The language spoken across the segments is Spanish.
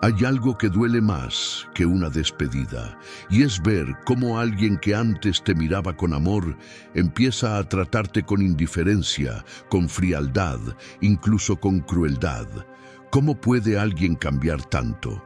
Hay algo que duele más que una despedida, y es ver cómo alguien que antes te miraba con amor empieza a tratarte con indiferencia, con frialdad, incluso con crueldad. ¿Cómo puede alguien cambiar tanto?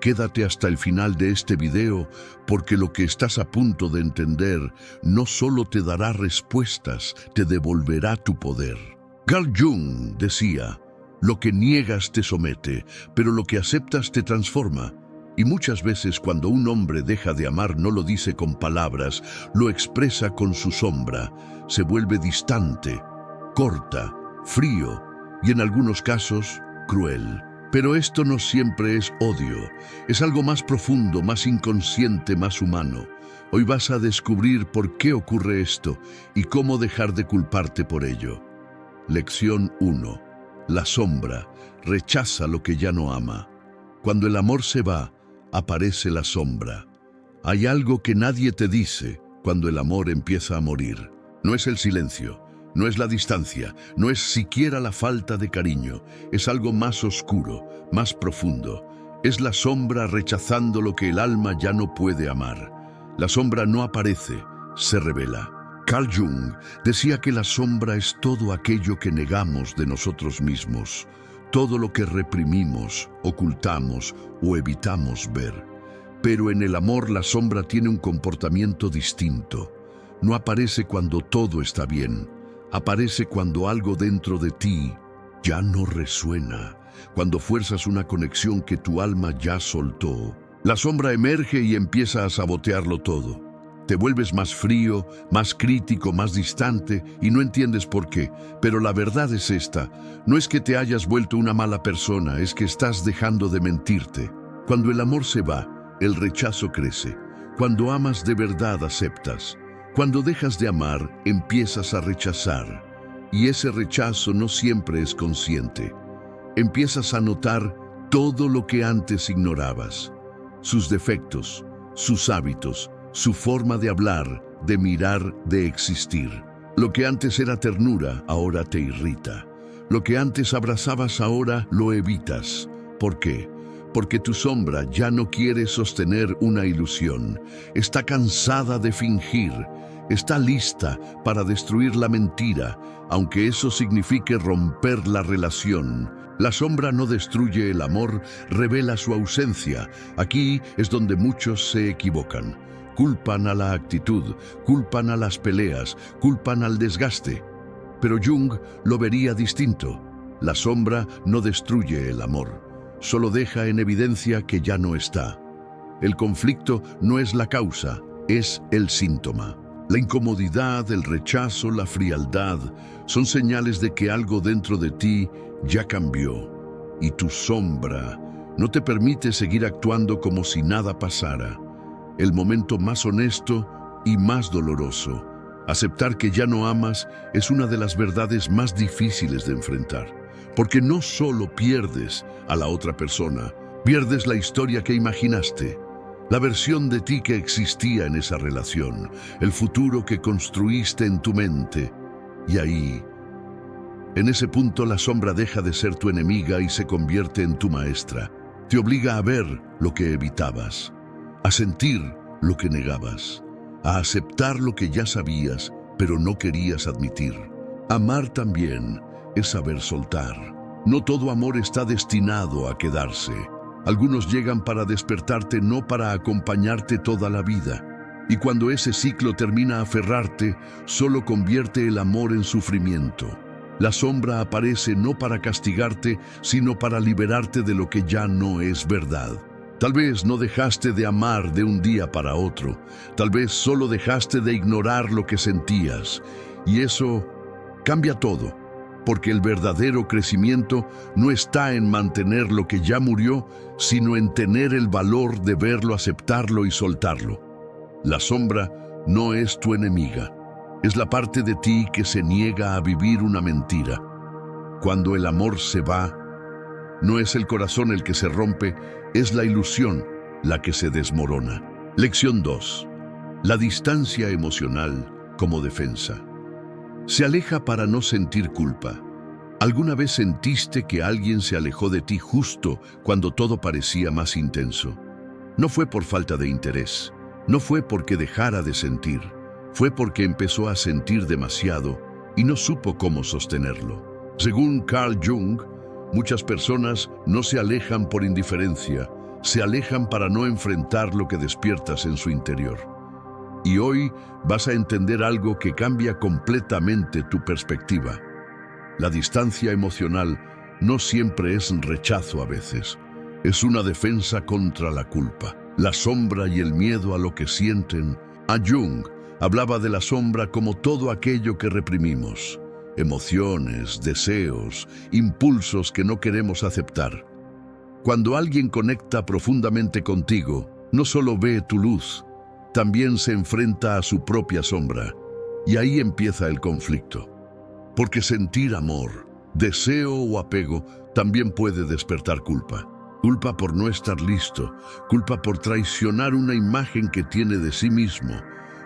Quédate hasta el final de este video, porque lo que estás a punto de entender no solo te dará respuestas, te devolverá tu poder. Carl Jung decía: lo que niegas te somete, pero lo que aceptas te transforma. Y muchas veces cuando un hombre deja de amar no lo dice con palabras, lo expresa con su sombra. Se vuelve distante, corta, frío y en algunos casos cruel. Pero esto no siempre es odio, es algo más profundo, más inconsciente, más humano. Hoy vas a descubrir por qué ocurre esto y cómo dejar de culparte por ello. Lección 1. La sombra rechaza lo que ya no ama. Cuando el amor se va, aparece la sombra. Hay algo que nadie te dice cuando el amor empieza a morir. No es el silencio, no es la distancia, no es siquiera la falta de cariño. Es algo más oscuro, más profundo. Es la sombra rechazando lo que el alma ya no puede amar. La sombra no aparece, se revela. Carl Jung decía que la sombra es todo aquello que negamos de nosotros mismos, todo lo que reprimimos, ocultamos o evitamos ver. Pero en el amor la sombra tiene un comportamiento distinto. No aparece cuando todo está bien, aparece cuando algo dentro de ti ya no resuena, cuando fuerzas una conexión que tu alma ya soltó. La sombra emerge y empieza a sabotearlo todo. Te vuelves más frío, más crítico, más distante y no entiendes por qué. Pero la verdad es esta: no es que te hayas vuelto una mala persona, es que estás dejando de mentirte. Cuando el amor se va, el rechazo crece. Cuando amas de verdad, aceptas. Cuando dejas de amar, empiezas a rechazar. Y ese rechazo no siempre es consciente. Empiezas a notar todo lo que antes ignorabas: sus defectos, sus hábitos, su forma de hablar, de mirar, de existir. Lo que antes era ternura, ahora te irrita. Lo que antes abrazabas, ahora lo evitas. ¿Por qué? Porque tu sombra ya no quiere sostener una ilusión. Está cansada de fingir. Está lista para destruir la mentira, aunque eso signifique romper la relación. La sombra no destruye el amor, revela su ausencia. Aquí es donde muchos se equivocan. Culpan a la actitud, culpan a las peleas, culpan al desgaste. Pero Jung lo vería distinto. La sombra no destruye el amor, solo deja en evidencia que ya no está. El conflicto no es la causa, es el síntoma. La incomodidad, el rechazo, la frialdad son señales de que algo dentro de ti ya cambió. Y tu sombra no te permite seguir actuando como si nada pasara. El momento más honesto y más doloroso. Aceptar que ya no amas es una de las verdades más difíciles de enfrentar, porque no solo pierdes a la otra persona, pierdes la historia que imaginaste, la versión de ti que existía en esa relación, el futuro que construiste en tu mente. Y ahí, en ese punto, la sombra deja de ser tu enemiga y se convierte en tu maestra. Te obliga a ver lo que evitabas, a sentir lo que negabas, a aceptar lo que ya sabías, pero no querías admitir. Amar también es saber soltar. No todo amor está destinado a quedarse. Algunos llegan para despertarte, no para acompañarte toda la vida. Y cuando ese ciclo termina, aferrarte solo convierte el amor en sufrimiento. La sombra aparece no para castigarte, sino para liberarte de lo que ya no es verdad. Tal vez no dejaste de amar de un día para otro. Tal vez solo dejaste de ignorar lo que sentías. Y eso cambia todo, porque el verdadero crecimiento no está en mantener lo que ya murió, sino en tener el valor de verlo, aceptarlo y soltarlo. La sombra no es tu enemiga. Es la parte de ti que se niega a vivir una mentira. Cuando el amor se va, no es el corazón el que se rompe, es la ilusión la que se desmorona. Lección 2. La distancia emocional como defensa. Se aleja para no sentir culpa. ¿Alguna vez sentiste que alguien se alejó de ti justo cuando todo parecía más intenso? No fue por falta de interés, no fue porque dejara de sentir, fue porque empezó a sentir demasiado y no supo cómo sostenerlo. Según Carl Jung, muchas personas no se alejan por indiferencia, se alejan para no enfrentar lo que despiertas en su interior. Y hoy vas a entender algo que cambia completamente tu perspectiva. La distancia emocional no siempre es rechazo a veces. Es una defensa contra la culpa, la sombra y el miedo a lo que sienten. A Jung hablaba de la sombra como todo aquello que reprimimos. Emociones, deseos, impulsos que no queremos aceptar. Cuando alguien conecta profundamente contigo, no solo ve tu luz, también se enfrenta a su propia sombra. Y ahí empieza el conflicto. Porque sentir amor, deseo o apego también puede despertar culpa. Culpa por no estar listo, culpa por traicionar una imagen que tiene de sí mismo,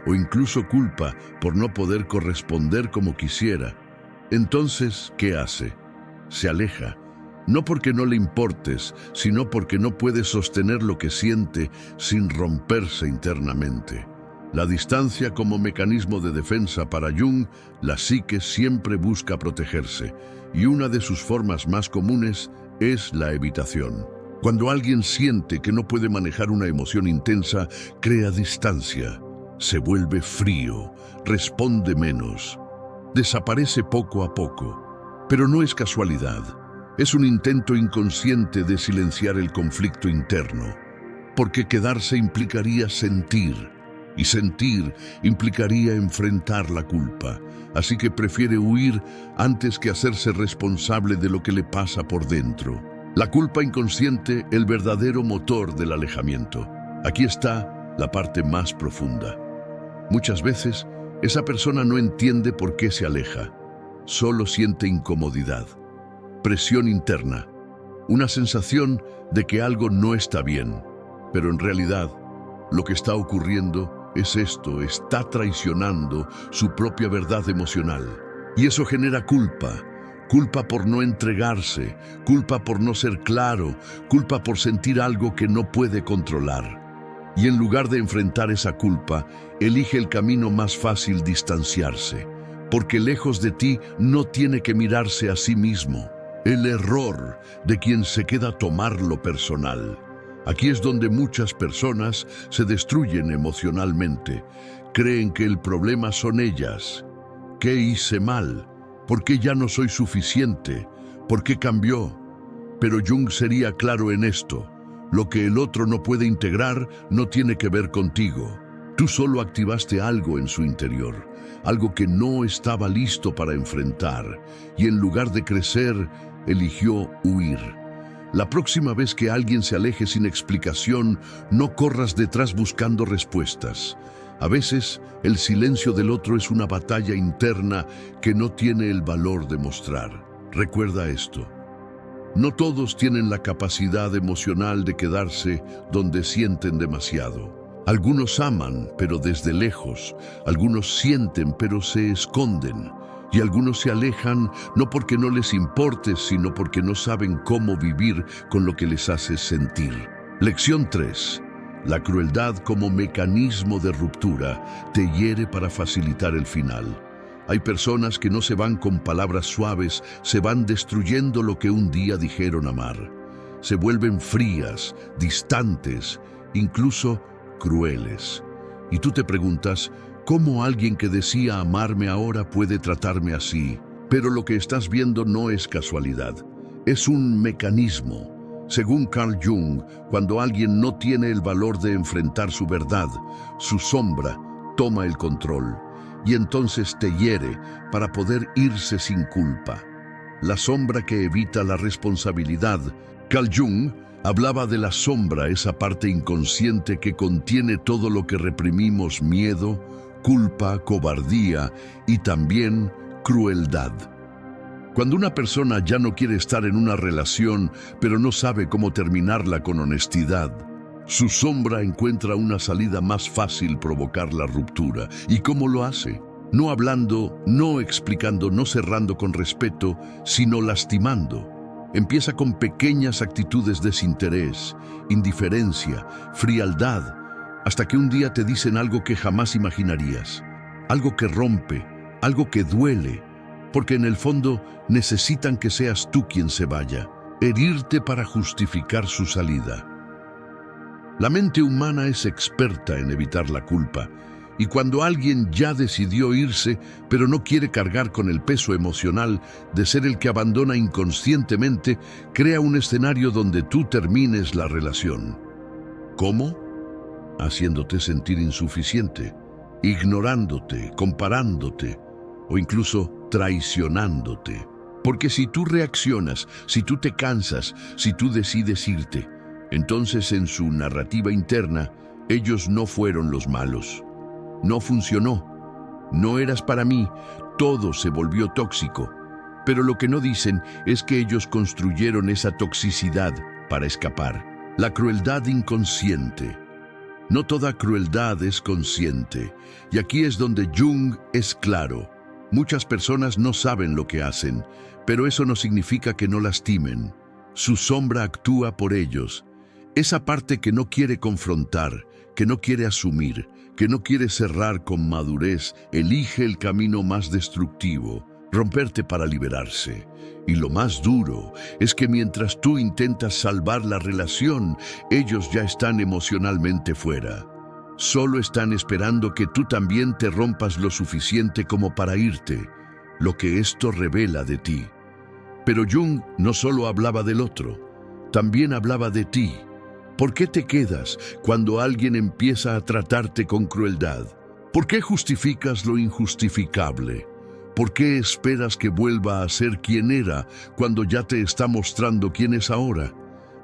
o incluso culpa por no poder corresponder como quisiera. Entonces, ¿qué hace? Se aleja, no porque no le importes, sino porque no puede sostener lo que siente sin romperse internamente. La distancia como mecanismo de defensa para Jung, la psique siempre busca protegerse, y una de sus formas más comunes es la evitación. Cuando alguien siente que no puede manejar una emoción intensa, crea distancia, se vuelve frío, responde menos, desaparece poco a poco. Pero no es casualidad, es un intento inconsciente de silenciar el conflicto interno, porque quedarse implicaría sentir, y sentir implicaría enfrentar la culpa, así que prefiere huir antes que hacerse responsable de lo que le pasa por dentro. La culpa inconsciente, el verdadero motor del alejamiento. Aquí está la parte más profunda. Muchas veces, esa persona no entiende por qué se aleja. Solo siente incomodidad, presión interna, una sensación de que algo no está bien. Pero en realidad, lo que está ocurriendo es esto: está traicionando su propia verdad emocional. Y eso genera culpa. Culpa por no entregarse, culpa por no ser claro, culpa por sentir algo que no puede controlar. Y en lugar de enfrentar esa culpa, elige el camino más fácil: distanciarse, porque lejos de ti no tiene que mirarse a sí mismo. El error de quien se queda tomarlo personal. Aquí es donde muchas personas se destruyen emocionalmente. Creen que el problema son ellas. ¿Qué hice mal? ¿Por qué ya no soy suficiente? ¿Por qué cambió? Pero Jung sería claro en esto: lo que el otro no puede integrar no tiene que ver contigo. Tú solo activaste algo en su interior, algo que no estaba listo para enfrentar, y en lugar de crecer, eligió huir. La próxima vez que alguien se aleje sin explicación, no corras detrás buscando respuestas. A veces, el silencio del otro es una batalla interna que no tiene el valor de mostrar. Recuerda esto: no todos tienen la capacidad emocional de quedarse donde sienten demasiado. Algunos aman, pero desde lejos. Algunos sienten, pero se esconden. Y algunos se alejan no porque no les importe, sino porque no saben cómo vivir con lo que les hace sentir. Lección 3. La crueldad como mecanismo de ruptura te hiere para facilitar el final. Hay personas que no se van con palabras suaves, se van destruyendo lo que un día dijeron amar. Se vuelven frías, distantes, incluso crueles. Y tú te preguntas: ¿cómo alguien que decía amarme ahora puede tratarme así? Pero lo que estás viendo no es casualidad, es un mecanismo. Según Carl Jung, cuando alguien no tiene el valor de enfrentar su verdad, su sombra toma el control, y entonces te hiere para poder irse sin culpa. La sombra que evita la responsabilidad. Carl Jung hablaba de la sombra, esa parte inconsciente que contiene todo lo que reprimimos: miedo, culpa, cobardía y también crueldad. Cuando una persona ya no quiere estar en una relación, pero no sabe cómo terminarla con honestidad, su sombra encuentra una salida más fácil: provocar la ruptura. ¿Y cómo lo hace? No hablando, no explicando, no cerrando con respeto, sino lastimando. Empieza con pequeñas actitudes de desinterés, indiferencia, frialdad, hasta que un día te dicen algo que jamás imaginarías, algo que rompe, algo que duele, porque en el fondo necesitan que seas tú quien se vaya, herirte para justificar su salida. La mente humana es experta en evitar la culpa, y cuando alguien ya decidió irse, pero no quiere cargar con el peso emocional de ser el que abandona inconscientemente, crea un escenario donde tú termines la relación. ¿Cómo? Haciéndote sentir insuficiente, ignorándote, comparándote o incluso traicionándote. Porque si tú reaccionas, si tú te cansas, si tú decides irte, entonces en su narrativa interna, ellos no fueron los malos. No funcionó. No eras para mí. Todo se volvió tóxico. Pero lo que no dicen es que ellos construyeron esa toxicidad para escapar. La crueldad inconsciente. No toda crueldad es consciente. Y aquí es donde Jung es claro. Muchas personas no saben lo que hacen, pero eso no significa que no lastimen. Su sombra actúa por ellos. Esa parte que no quiere confrontar, que no quiere asumir, que no quiere cerrar con madurez, elige el camino más destructivo, romperte para liberarse. Y lo más duro es que mientras tú intentas salvar la relación, ellos ya están emocionalmente fuera. Solo están esperando que tú también te rompas lo suficiente como para irte, lo que esto revela de ti. Pero Jung no solo hablaba del otro, también hablaba de ti. ¿Por qué te quedas cuando alguien empieza a tratarte con crueldad? ¿Por qué justificas lo injustificable? ¿Por qué esperas que vuelva a ser quien era cuando ya te está mostrando quién es ahora?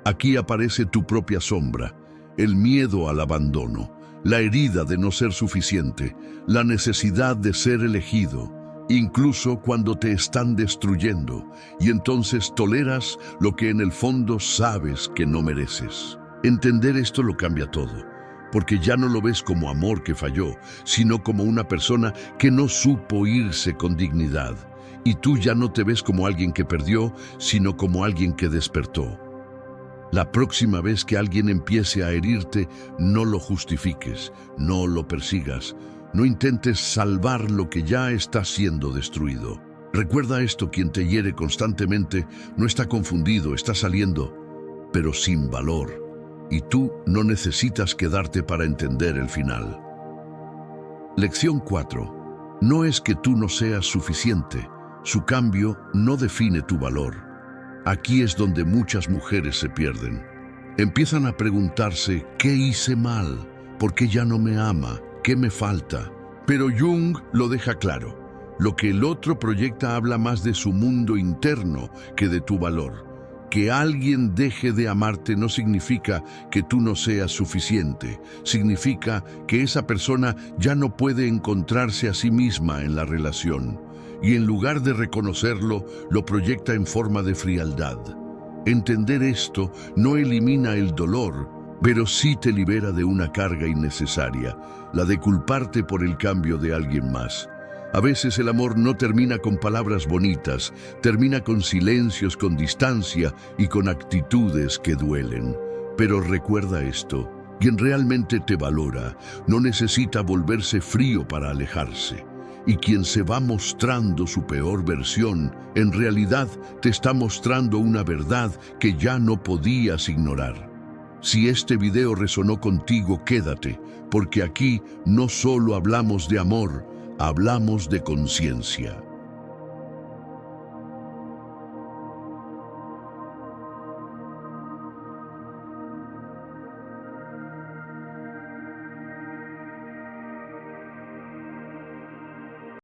Aquí aparece tu propia sombra, el miedo al abandono, la herida de no ser suficiente, la necesidad de ser elegido, incluso cuando te están destruyendo, y entonces toleras lo que en el fondo sabes que no mereces. Entender esto lo cambia todo, porque ya no lo ves como amor que falló, sino como una persona que no supo irse con dignidad. Y tú ya no te ves como alguien que perdió, sino como alguien que despertó. La próxima vez que alguien empiece a herirte, no lo justifiques, no lo persigas, no intentes salvar lo que ya está siendo destruido. Recuerda esto: quien te hiere constantemente no está confundido, está saliendo, pero sin valor. Y tú no necesitas quedarte para entender el final. Lección 4. No es que tú no seas suficiente. Su cambio no define tu valor. Aquí es donde muchas mujeres se pierden. Empiezan a preguntarse: ¿qué hice mal? ¿Por qué ya no me ama? ¿Qué me falta? Pero Jung lo deja claro. Lo que el otro proyecta habla más de su mundo interno que de tu valor. Que alguien deje de amarte no significa que tú no seas suficiente. Significa que esa persona ya no puede encontrarse a sí misma en la relación. Y en lugar de reconocerlo, lo proyecta en forma de frialdad. Entender esto no elimina el dolor, pero sí te libera de una carga innecesaria, la de culparte por el cambio de alguien más. A veces el amor no termina con palabras bonitas, termina con silencios, con distancia y con actitudes que duelen. Pero recuerda esto: quien realmente te valora no necesita volverse frío para alejarse. Y quien se va mostrando su peor versión, en realidad te está mostrando una verdad que ya no podías ignorar. Si este video resonó contigo, quédate, porque aquí no solo hablamos de amor, hablamos de conciencia.